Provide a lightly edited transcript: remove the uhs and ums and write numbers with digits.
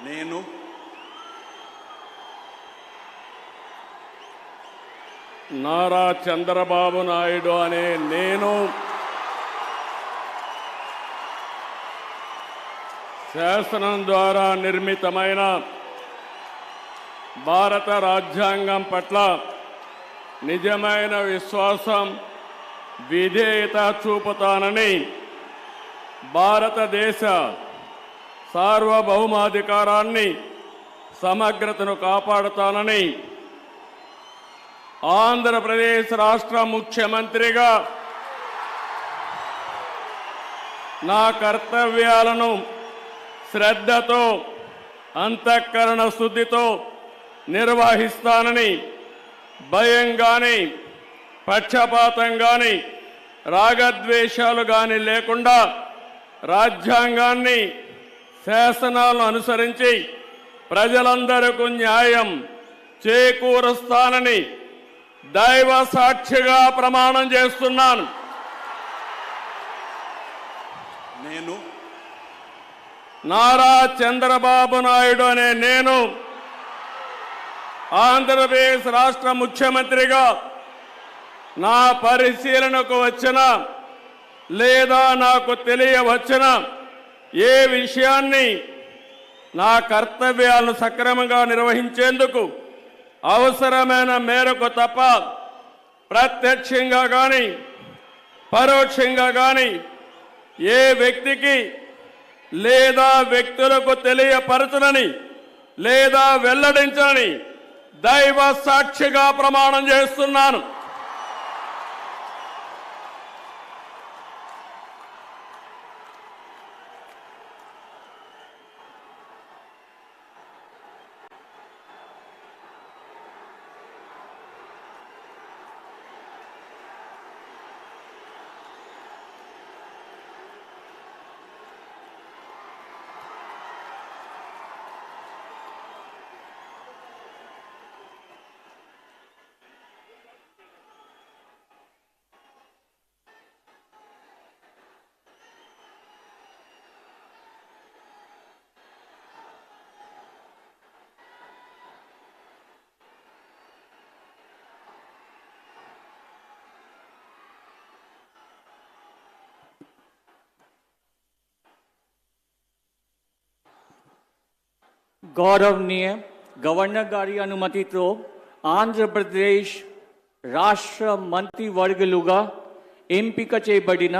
నేను నారా చంద్రబాబు నాయుడు అనే నేను శాసనం ద్వారా నిర్మితమైన భారత రాజ్యాంగం పట్ల నిజమైన విశ్వాసం విధేయత చూపుతానని భారతదేశ సార్వభౌమాధికారాన్ని సమగ్రతను కాపాడుతానని ఆంధ్రప్రదేశ్ రాష్ట్ర ముఖ్యమంత్రిగా నా కర్తవ్యాలను శ్రద్ధతో అంతఃకరణ శుద్ధితో నిర్వహిస్తానని భయం గాని పక్షపాతం గాని రాగద్వేషాలు గాని లేకుండా రాజ్యాంగాన్ని శాసనాలను అనుసరించి ప్రజలందరికీ న్యాయం చేకూరుస్తానని దైవ సాక్షిగా ప్రమాణం చేస్తున్నాను. నేను నారా చంద్రబాబు నాయుడు అనే నేను ఆంధ్రప్రదేశ్ రాష్ట్ర ముఖ్యమంత్రిగా నా పరిశీలనకు వచ్చిన లేదా నాకు తెలియవచ్చిన ఏ విషయాన్ని నా కర్తవ్యాలను సక్రమంగా నిర్వహించేందుకు అవసరమైన మేరకు తప్ప ప్రత్యక్షంగా కానీ పరోక్షంగా కానీ ఏ వ్యక్తికి లేదా వ్యక్తులకు తెలియపరచనని లేదా వెల్లడించనని దైవ సాక్షిగా ప్రమాణం చేస్తున్నాను. गौरवनीय गवर्नर गारी अनुमति तो आंध्र प्रदेश राष्ट्र मंत्री वर्गलुगा ఎంపిక చేయబడిన